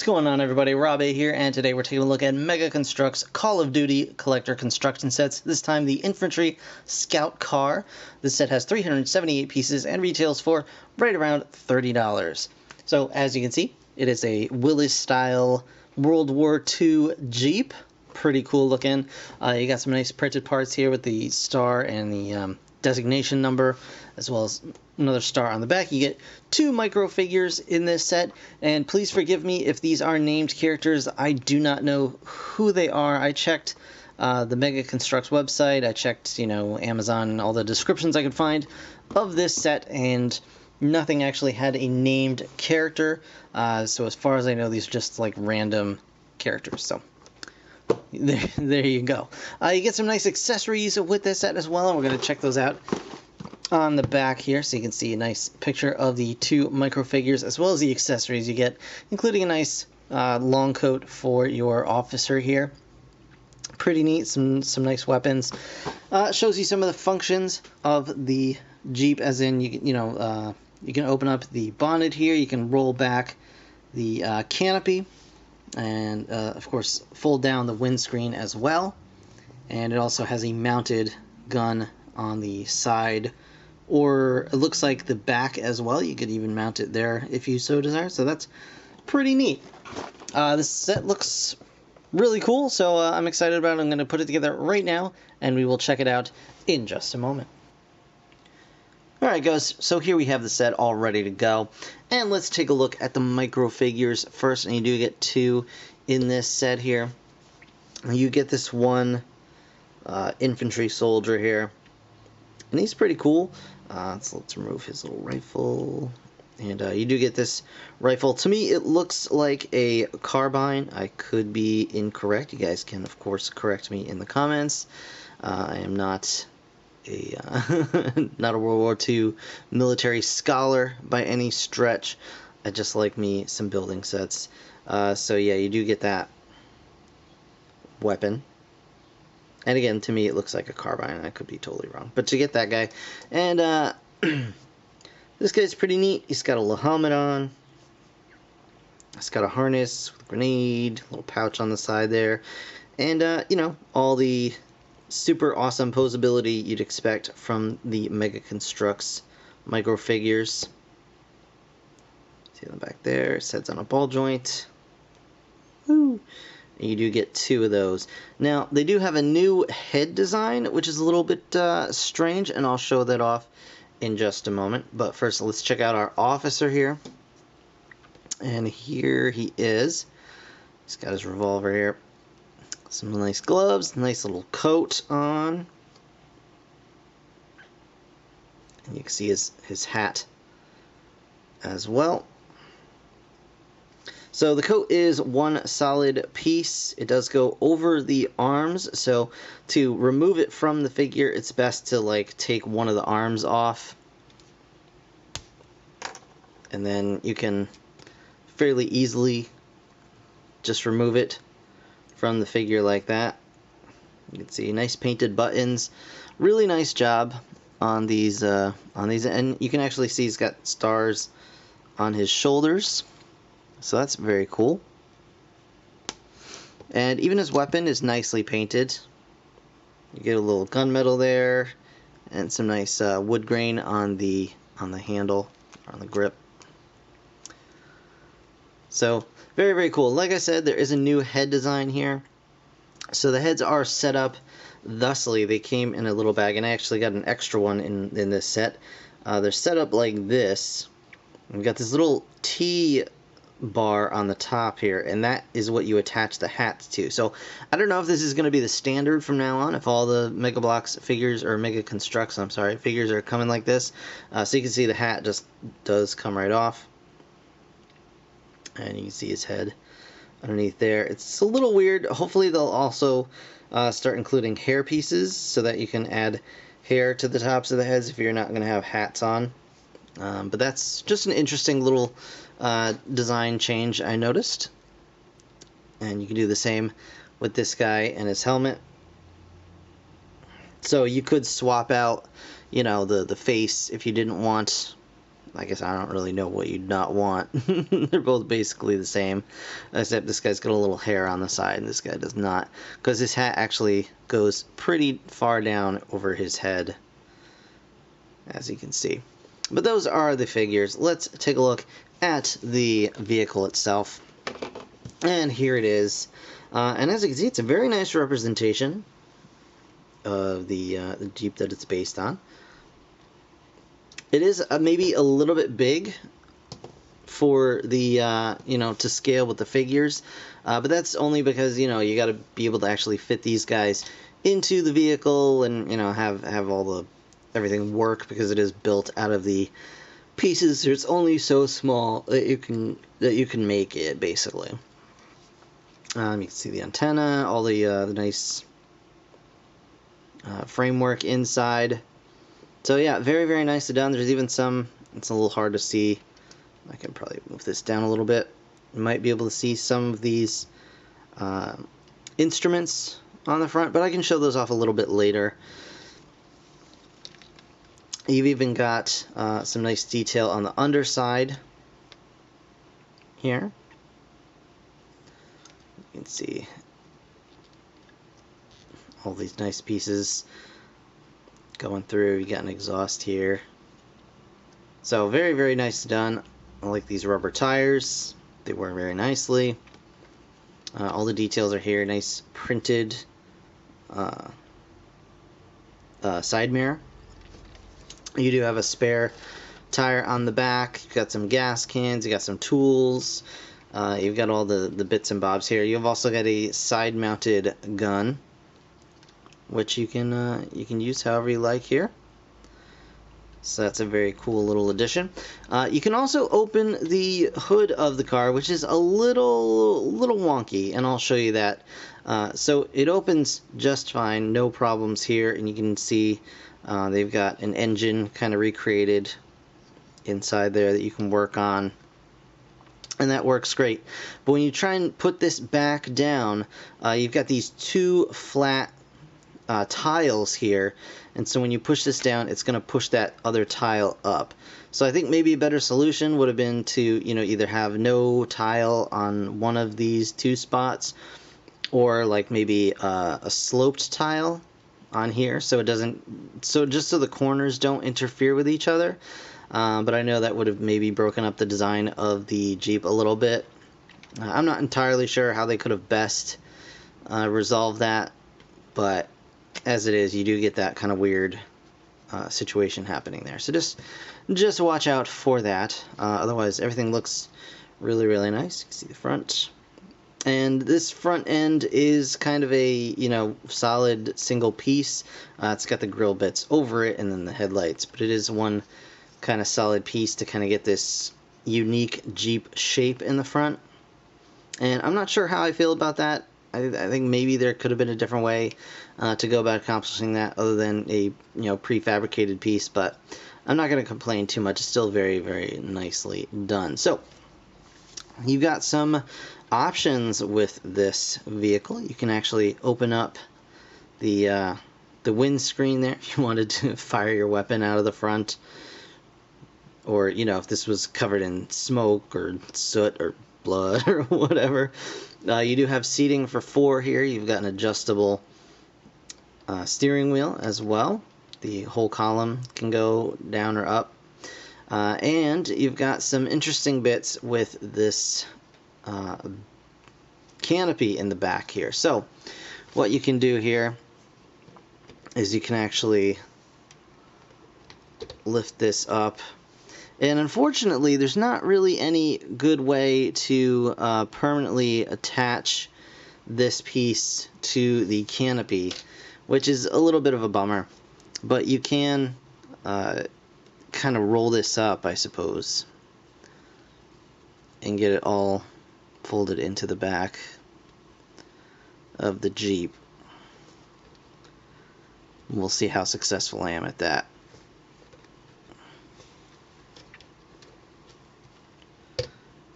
going on, everybody? Rob A here, and today we're taking a look at Mega Construx Call of Duty collector construction sets. This time the Infantry Scout Car. This set has 378 pieces and retails for right around $30. So as you can see, it is a Willis-style World War II Jeep. Pretty cool looking. You got some nice printed parts here with the star and the designation number, as well as another star on the back. You get 2 micro figures in this set, and please forgive me if these are named characters. I do not know who they are. I checked the Mega Construx website. I checked, Amazon and all the descriptions I could find of this set, and nothing actually had a named character. So as far as I know, these are just like random characters. So there you go. You get some nice accessories with this set as well, and we're going to check those out on the back here, so you can see a nice picture of the 2 micro figures as well as the accessories you get, including a nice long coat for your officer here. Pretty neat. Some nice weapons. Shows you some of the functions of the Jeep, as in you can open up the bonnet here, you can roll back the canopy, and of course fold down the windscreen as well. And it also has a mounted gun on the side, or it looks like the back as well. You could even mount it there if you so desire, so that's pretty neat. This set looks really cool, so I'm excited about it. I'm going to put it together right now, and we will check it out in just a moment. Alright guys, so here we have the set all ready to go, and let's take a look at the micro figures first. And you do get 2 in this set here. You get this one infantry soldier here, and he's pretty cool. So let's remove his little rifle, and you do get this rifle. To me, it looks like a carbine. I could be incorrect. You guys can, of course, correct me in the comments. I am not a not a World War II military scholar by any stretch. I just like me some building sets. So yeah, you do get that weapon. And again, to me, it looks like a carbine. I could be totally wrong. But you get that guy. And this guy's pretty neat. He's got a little helmet on. He's got a harness with a grenade, a little pouch on the side there. And, all the super awesome posability you'd expect from the Mega Construx micro figures. See them back there. His head's on a ball joint. Woo! You do get 2 of those. Now, they do have a new head design, which is a little bit strange, and I'll show that off in just a moment. But first, let's check out our officer here. And here he is. He's got his revolver here. Some nice gloves, nice little coat on. And you can see his hat as well. So the coat is one solid piece. It does go over the arms, so to remove it from the figure, it's best to take one of the arms off. And then you can fairly easily just remove it from the figure like that. You can see nice painted buttons. Really nice job on these, and you can actually see he's got stars on his shoulders. So that's very cool. And even his weapon is nicely painted. You get a little gunmetal there, and some nice wood grain on the handle, on the grip. So very, very cool. Like I said, there is a new head design here. So the heads are set up thusly. They came in a little bag, and I actually got an extra one in this set. They're set up like this. We've got this little T bar on the top here, and that is what you attach the hats to. So I don't know if this is going to be the standard from now on, if all the Mega Bloks figures, or Mega Construx, I'm sorry, figures are coming like this. So you can see the hat just does come right off, and you can see his head underneath there. It's a little weird. Hopefully they'll also start including hair pieces, so that you can add hair to the tops of the heads if you're not going to have hats on. But that's just an interesting little design change I noticed. And you can do the same with this guy and his helmet. So you could swap out, the face if you didn't want I guess I don't really know what you'd not want. They're both basically the same, except this guy's got a little hair on the side and this guy does not, because his hat actually goes pretty far down over his head, as you can see. But those are the figures. Let's take a look at the vehicle itself. And here it is. And as you can see, it's a very nice representation of the Jeep that it's based on. It is maybe a little bit big for the, you know, to scale with the figures. But that's only because, you know, you got to be able to actually fit these guys into the vehicle and, you know, have all the everything work, because it is built out of the pieces. So it's only so small that you can make it, basically. You can see the antenna, all the nice framework inside. So yeah, very, very nicely done. There's even some, it's a little hard to see. I can probably move this down a little bit. You might be able to see some of these instruments on the front, but I can show those off a little bit later. You've even got some nice detail on the underside here. You can see all these nice pieces going through. You got an exhaust here. So very, very nice done. I like these rubber tires. They work very nicely. All the details are here. Nice printed side mirror. You do have a spare tire on the back. You've got some gas cans. You got some tools. You've got all the bits and bobs here. You've also got a side-mounted gun, which you can use however you like here. So that's a very cool little addition. You can also open the hood of the car, which is a little wonky, and I'll show you that. So it opens just fine, no problems here, and you can see they've got an engine kind of recreated inside there that you can work on, and that works great. But when you try and put this back down, you've got these two flat tiles here, and so when you push this down, it's going to push that other tile up. So I think maybe a better solution would have been to, you know, either have no tile on one of these two spots, or like maybe a sloped tile on here, so it doesn't, so just so the corners don't interfere with each other. But I know that would have maybe broken up the design of the Jeep a little bit. I'm not entirely sure how they could have best resolved that, but as it is, you do get that kind of weird situation happening there. So just watch out for that. Otherwise, everything looks really, really nice. You can see the front. And this front end is kind of a, you know, solid single piece. It's got the grill bits over it and then the headlights, but it is one kind of solid piece to kind of get this unique Jeep shape in the front. And I'm not sure how I feel about that. I think maybe there could have been a different way to go about accomplishing that other than a, you know, prefabricated piece, but I'm not going to complain too much. It's still very, very nicely done. So you've got some options with this vehicle. You can actually open up the windscreen there if you wanted to fire your weapon out of the front, or, you know, if this was covered in smoke or soot or blood or whatever. You do have seating for 4 here. You've got an adjustable steering wheel as well. The whole column can go down or up. And you've got some interesting bits with this canopy in the back here. So what you can do here is you can actually lift this up. And unfortunately, there's not really any good way to permanently attach this piece to the canopy, which is a little bit of a bummer. But you can kind of roll this up, I suppose, and get it all folded into the back of the Jeep. We'll see how successful I am at that.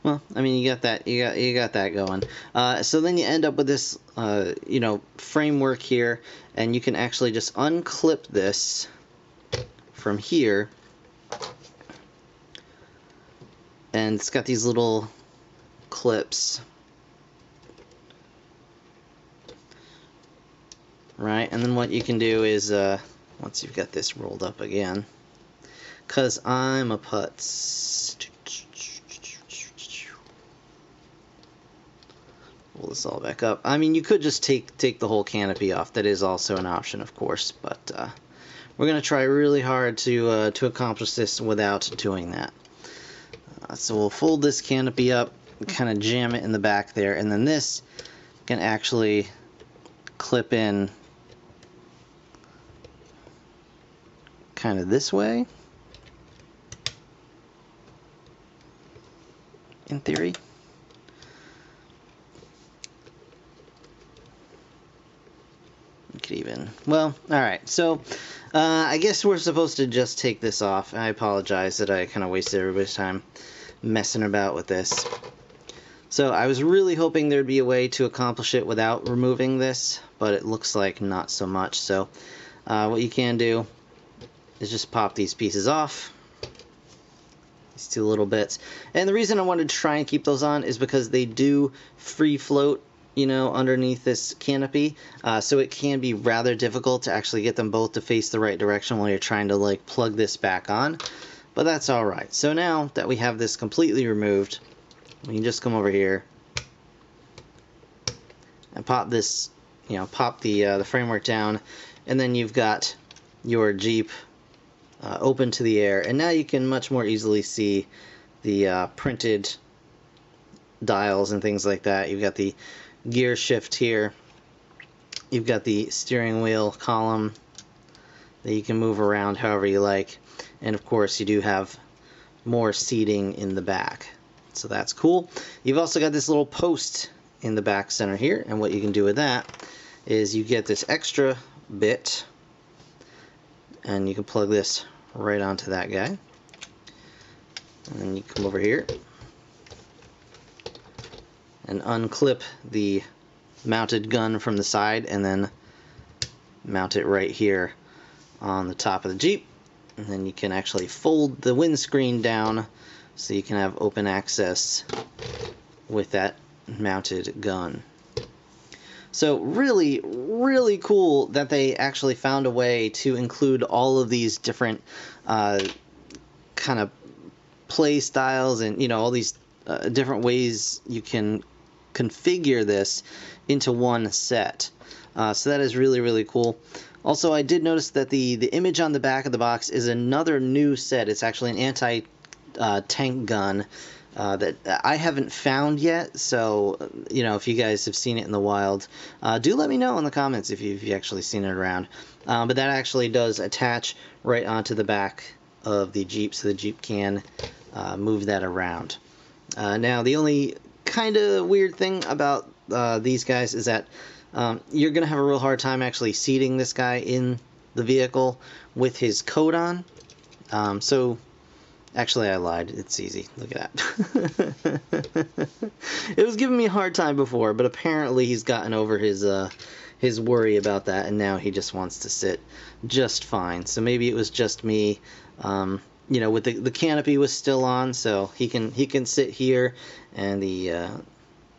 Well, I mean, you got that. You got that going. So then you end up with this, you know, framework here, and you can actually just unclip this from here and it's got these little clips, right? And then what you can do is, once you've got this rolled up again, because I'm a putz, pull this all back up. I mean, you could just take the whole canopy off. That is also an option, of course, but we're going to try really hard to accomplish this without doing that. So we'll fold this canopy up, kind of jam it in the back there, and then this can actually clip in kind of this way, in theory. You could even, well, alright, so I guess we're supposed to just take this off. I apologize that I kind of wasted everybody's time messing about with this. So I was really hoping there'd be a way to accomplish it without removing this, but it looks like not so much. So what you can do is just pop these pieces off, these two little bits. And the reason I wanted to try and keep those on is because they do free float, you know, underneath this canopy, so it can be rather difficult to actually get them both to face the right direction while you're trying to like plug this back on. But that's alright. So now that we have this completely removed, we can just come over here and pop this, you know, pop the framework down, and then you've got your Jeep open to the air, and now you can much more easily see the printed dials and things like that. You've got the gear shift here, you've got the steering wheel column that you can move around however you like, and of course you do have more seating in the back, so that's cool. You've also got this little post in the back center here, and what you can do with that is you get this extra bit and you can plug this right onto that guy, and then you come over here and unclip the mounted gun from the side, and then mount it right here on the top of the Jeep. And then you can actually fold the windscreen down so you can have open access with that mounted gun. So really, really cool that they actually found a way to include all of these different kind of play styles, and, you know, all these different ways you can configure this into one set. So that is really, really cool. Also, I did notice that the image on the back of the box is another new set. It's actually an anti-tank gun that I haven't found yet. So, you know, if you guys have seen it in the wild, do let me know in the comments if you've actually seen it around. But that actually does attach right onto the back of the Jeep, so the Jeep can move that around. Now, the only kind of weird thing about these guys is that you're going to have a real hard time actually seating this guy in the vehicle with his coat on. So, actually I lied. It's easy. Look at that. It was giving me a hard time before, but apparently he's gotten over his worry about that, and now he just wants to sit just fine. So maybe it was just me. You know, with the canopy was still on, so he can sit here, and the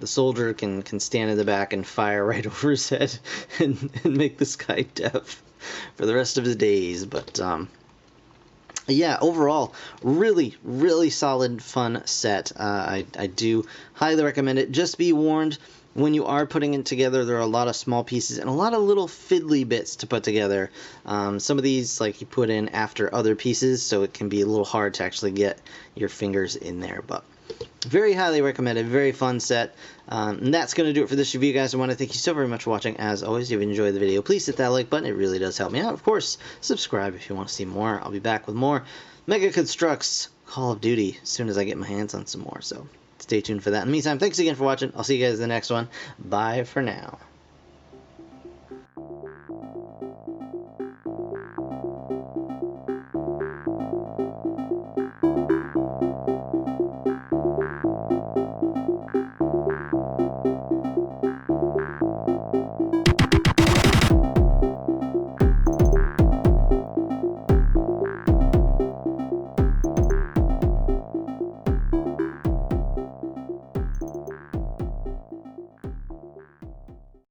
soldier can stand in the back and fire right over his head and make this guy deaf for the rest of his days. But yeah, overall, really, really solid, fun set. I do highly recommend it. Just be warned, when you are putting it together, there are a lot of small pieces and a lot of little fiddly bits to put together. Some of these, like, you put in after other pieces, so it can be a little hard to actually get your fingers in there. But very highly recommended, very fun set. And that's going to do it for this review, guys. I want to thank you so very much for watching. As always, if you enjoyed the video, please hit that like button. It really does help me out. Of course, subscribe if you want to see more. I'll be back with more Mega Construx Call of Duty as soon as I get my hands on some more. So stay tuned for that. In the meantime, thanks again for watching. I'll see you guys in the next one. Bye for now.